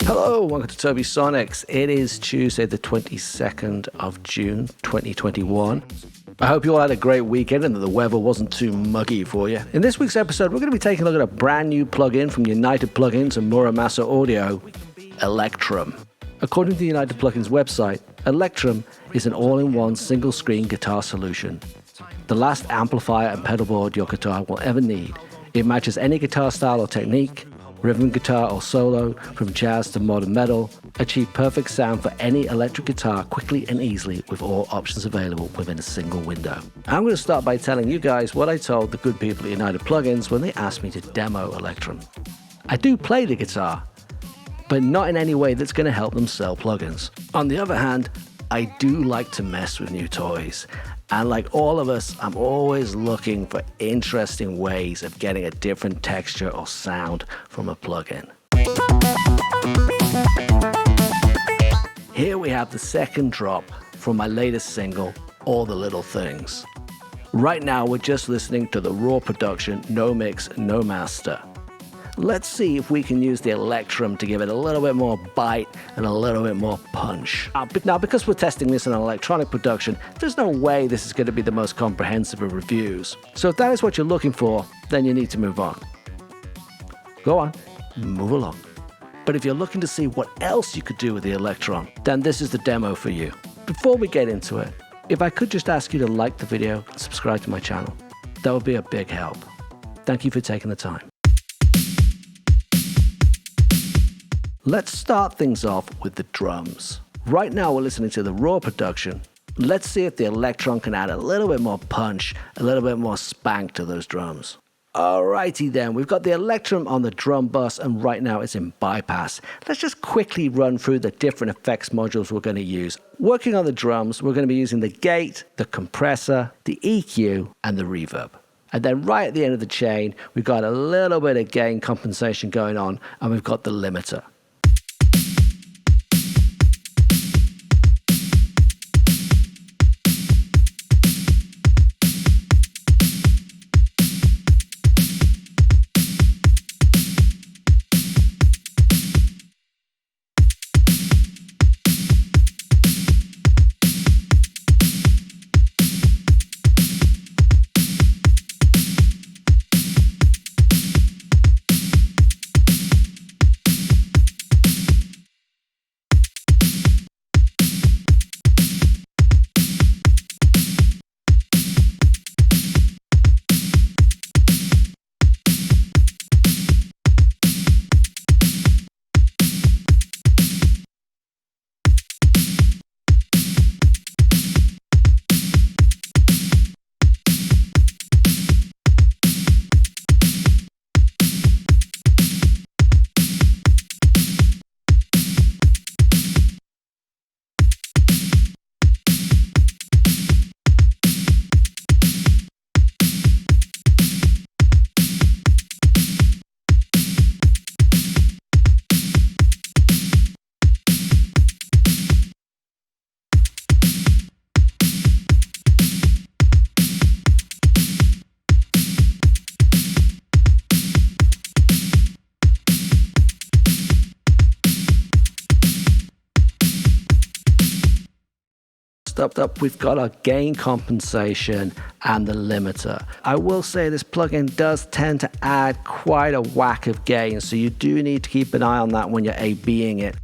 Hello, welcome to Tobisonics. It is Tuesday, the 22nd of June, 2021. I hope you all had a great weekend and that the weather wasn't too muggy for you. In this week's episode, we're going to be taking a look at a brand new plugin from United Plugins and Muramasa Audio, Electrum. According to the United Plugins website, Electrum is an all-in-one single-screen guitar solution. The last amplifier and pedal board your guitar will ever need. It matches any guitar style or technique, rhythm guitar or solo, from jazz to modern metal. Achieve perfect sound for any electric guitar quickly and easily with all options available within a single window. I'm going to start by telling you guys what I told the good people at United Plugins when they asked me to demo Electrum. I do play the guitar, but not in any way that's going to help them sell plugins. On the other hand, I do like to mess with new toys. And like all of us, I'm always looking for interesting ways of getting a different texture or sound from a plugin. Here we have the second drop from my latest single, All the Little Things. Right now, we're just listening to the raw production, no mix, no master. Let's see if we can use the Electrum to give it a little bit more bite and a little bit more punch. Now, because we're testing this in an electronic production, there's no way this is going to be the most comprehensive of reviews. So if that is what you're looking for, then you need to move on. Go on, move along. But if you're looking to see what else you could do with the Electrum, then this is the demo for you. Before we get into it, if I could just ask you to like the video and subscribe to my channel, that would be a big help. Thank you for taking the time. Let's start things off with the drums. Right now we're listening to the raw production. Let's see if the Electrum can add a little bit more punch, a little bit more spank to those drums. Alrighty then, we've got the Electrum on the drum bus and right now it's in bypass. Let's just quickly run through the different effects modules we're going to use. Working on the drums, we're going to be using the gate, the compressor, the EQ and the reverb. And then right at the end of the chain, we've got a little bit of gain compensation going on and we've got the limiter. Up, we've got our gain compensation and the limiter. I will say this plugin does tend to add quite a whack of gain, so you do need to keep an eye on that when you're A/Bing it.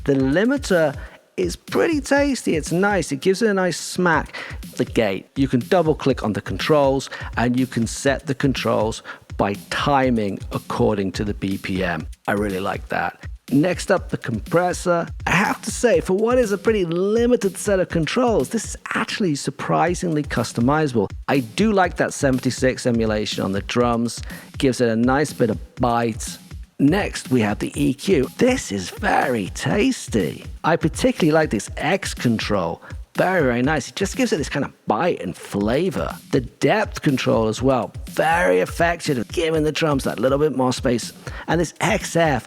The limiter is pretty tasty. It's nice. It gives it a nice smack. The gate, you can double click on the controls and you can set the controls by timing according to the BPM. I really like that. Next up, the compressor. I have to say, for what is a pretty limited set of controls, this is actually surprisingly customizable. I do like that 76 emulation on the drums. It gives it a nice bit of bite. Next, we have the EQ. This is very tasty. I particularly like this X control. Very, very nice. It just gives it this kind of bite and flavor. The depth control as well. Very effective at giving the drums that little bit more space. And this XF,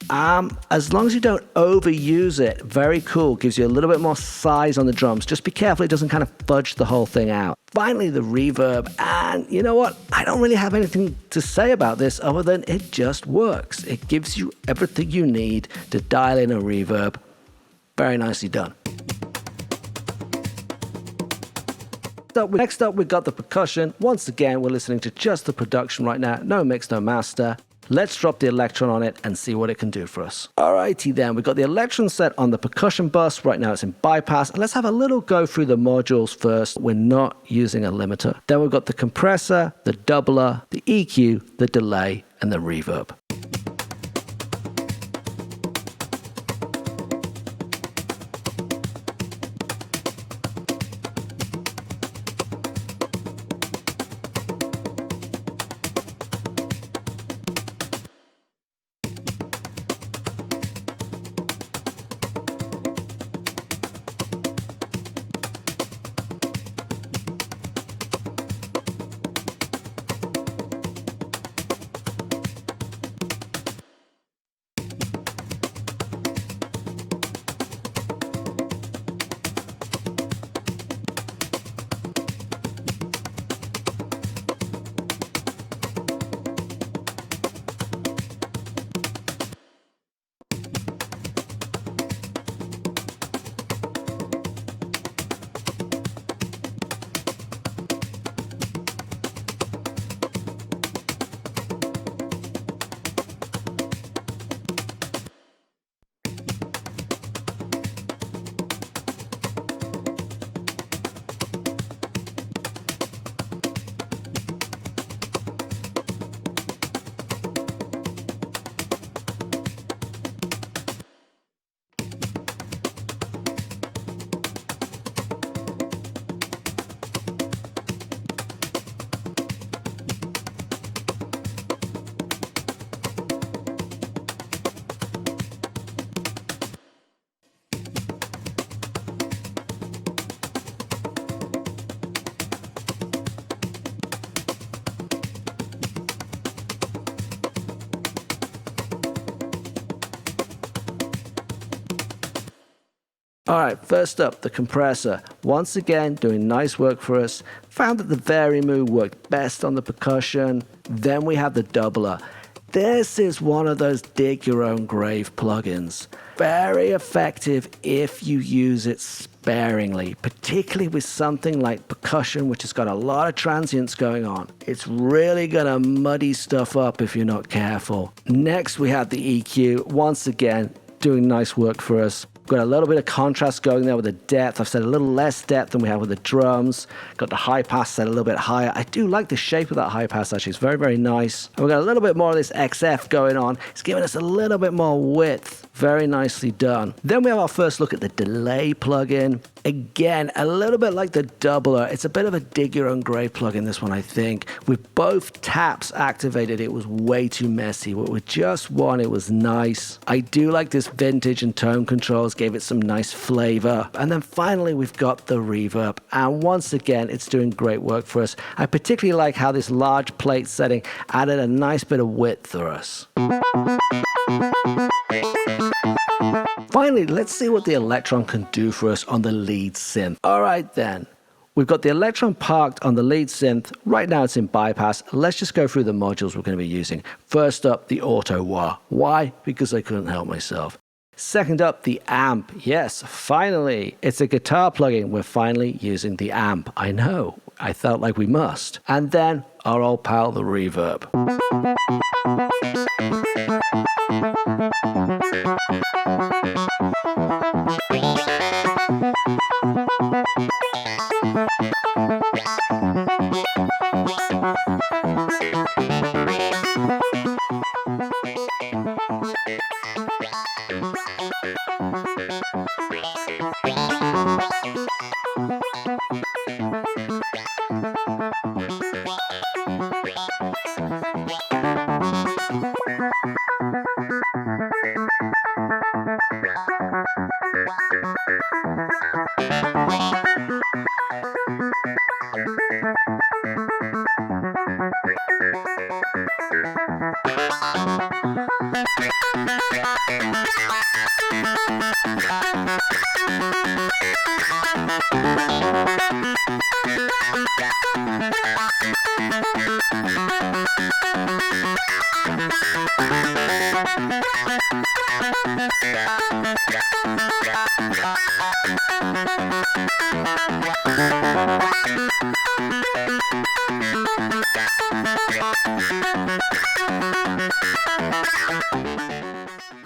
As long as you don't overuse it, very cool, gives you a little bit more size on the drums. Just be careful it doesn't kind of fudge the whole thing out. Finally, the reverb, and you know what? I don't really have anything to say about this other than it just works. It gives you everything you need to dial in a reverb. Very nicely done. Next up, we've got the percussion. Once again, we're listening to just the production right now. No mix, no master. Let's drop the Electron on it and see what it can do for us. Alrighty then, we've got the Electron set on the percussion bus. Right now it's in bypass. And let's have a little go through the modules first. We're not using a limiter. Then we've got the compressor, the doubler, the EQ, the delay, and the reverb. All right, first up, the compressor. Once again, doing nice work for us. Found that the Varimu worked best on the percussion. Then we have the doubler. This is one of those dig your own grave plugins. Very effective if you use it sparingly, particularly with something like percussion, which has got a lot of transients going on. It's really gonna muddy stuff up if you're not careful. Next, we have the EQ. Once again, doing nice work for us. Got a little bit of contrast going there with the depth. I've set a little less depth than we have with the drums. Got the high pass set a little bit higher. I do like the shape of that high pass actually. It's very, very nice. And we've got a little bit more of this XF going on. It's giving us a little bit more width. Very nicely done. Then we have our first look at the delay plugin. Again, a little bit like the doubler. It's a bit of a dig your own grave plugin, this one, I think. With both taps activated, it was way too messy. With just one, it was nice. I do like this vintage and tone controls, gave it some nice flavor. And then finally, we've got the reverb. And once again, it's doing great work for us. I particularly like how this large plate setting added a nice bit of width for us. Finally, let's see what the Electron can do for us on the lead synth. All right then, we've got the Electron parked on the lead synth. Right now it's in bypass. Let's just go through the modules we're going to be using. First up, the AutoWah. Why? Because I couldn't help myself. Second up, the amp. Yes, finally, it's a guitar plugin. We're finally using the amp. I know, I felt like we must. And then our old pal, the reverb.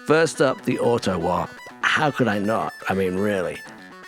First up, the AutoWah. How could I not? I mean, really.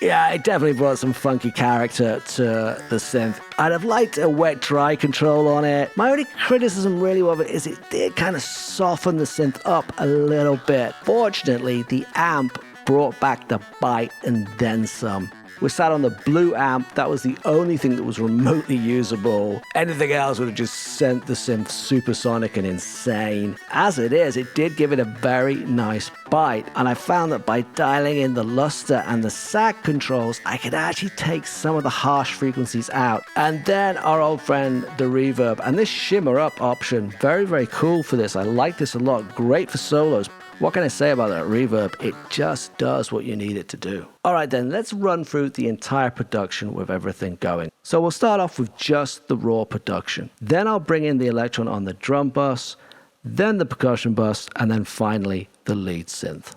Yeah, it definitely brought some funky character to the synth. I'd have liked a wet-dry control on it. My only criticism really of it is it did kind of soften the synth up a little bit. Fortunately, the amp brought back the bite and then some. We sat on the blue amp. That was the only thing that was remotely usable. Anything else would have just sent the synth supersonic and insane. As it is, it did give it a very nice bite, and I found that by dialing in the luster and the sag controls, I could actually take some of the harsh frequencies out. And then our old friend, the reverb, and this shimmer up option, very, very cool for this. I like this a lot. Great for solos. What can I say about that reverb? It just does what you need it to do. All right then, let's run through the entire production with everything going. So we'll start off with just the raw production. Then I'll bring in the Electron on the drum bus, then the percussion bus, and then finally the lead synth.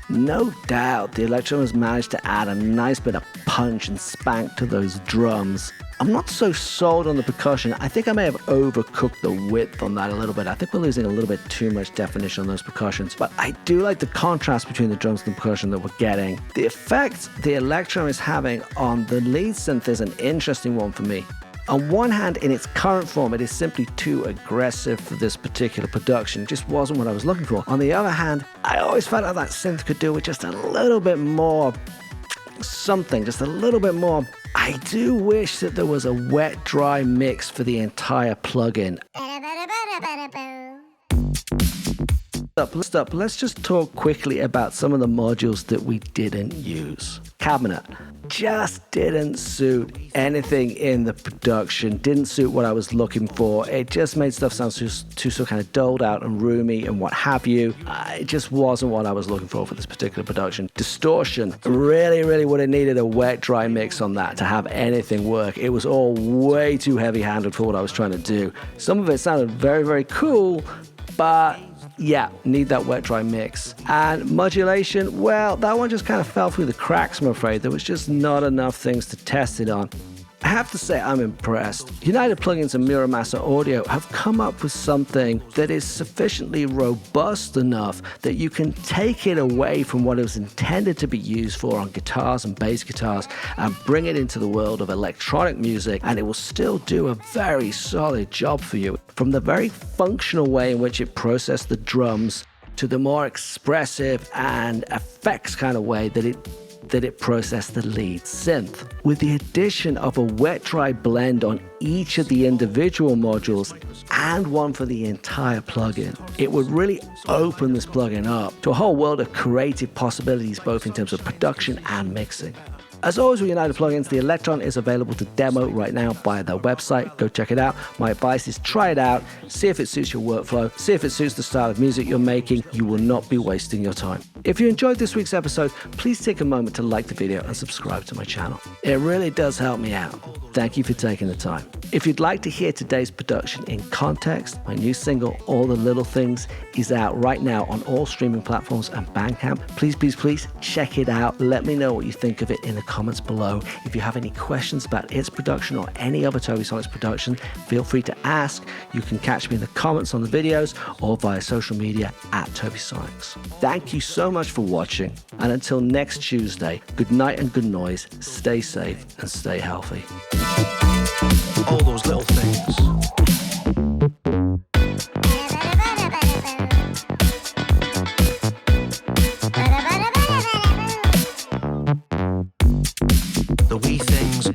No doubt, the Electrum has managed to add a nice bit of punch and spank to those drums. I'm not so sold on the percussion. I think I may have overcooked the width on that a little bit. I think we're losing a little bit too much definition on those percussions, but I do like the contrast between the drums and the percussion that we're getting. The effect the Electrum is having on the lead synth is an interesting one for me. On one hand, in its current form, it is simply too aggressive for this particular production. It just wasn't what I was looking for. On the other hand, I always felt like that synth could do with just a little bit more something, just a little bit more. I do wish that there was a wet-dry mix for the entire plugin. Let's just talk quickly about some of the modules that we didn't use. Cabinet just didn't suit anything in the production, didn't suit what I was looking for. It just made stuff sound too so kind of doled out and roomy and what have you. It just wasn't what I was looking for this particular production. Distortion, really would have needed a wet dry mix on that to have anything work. It was all way too heavy handed for what I was trying to do. Some of it sounded very cool, but yeah, need that wet dry mix. And modulation, well, that one just kind of fell through the cracks, I'm afraid. There was just not enough things to test it on. I have to say I'm impressed. United Plugins and Muramasa Audio have come up with something that is sufficiently robust enough that you can take it away from what it was intended to be used for on guitars and bass guitars and bring it into the world of electronic music, and it will still do a very solid job for you. From the very functional way in which it processed the drums to the more expressive and effects kind of way that it processed the lead synth. With the addition of a wet-dry blend on each of the individual modules and one for the entire plugin, it would really open this plugin up to a whole world of creative possibilities, both in terms of production and mixing. As always with United Plugins, the Electron is available to demo right now via their website. Go check it out. My advice is try it out, see if it suits your workflow, see if it suits the style of music you're making. You will not be wasting your time. If you enjoyed this week's episode, please take a moment to like the video and subscribe to my channel. It really does help me out. Thank you for taking the time. If you'd like to hear today's production in context, my new single, All the Little Things, is out right now on all streaming platforms and Bandcamp. Please check it out. Let me know what you think of it in the comments below. If you have any questions about its production or any other Tobisonics production, feel free to ask. You can catch me in the comments on the videos or via social media at Tobisonics. Thank you so much for watching, and until next Tuesday, good night and good noise, stay safe and stay healthy. All those little things. The wee things.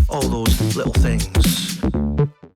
All those little things.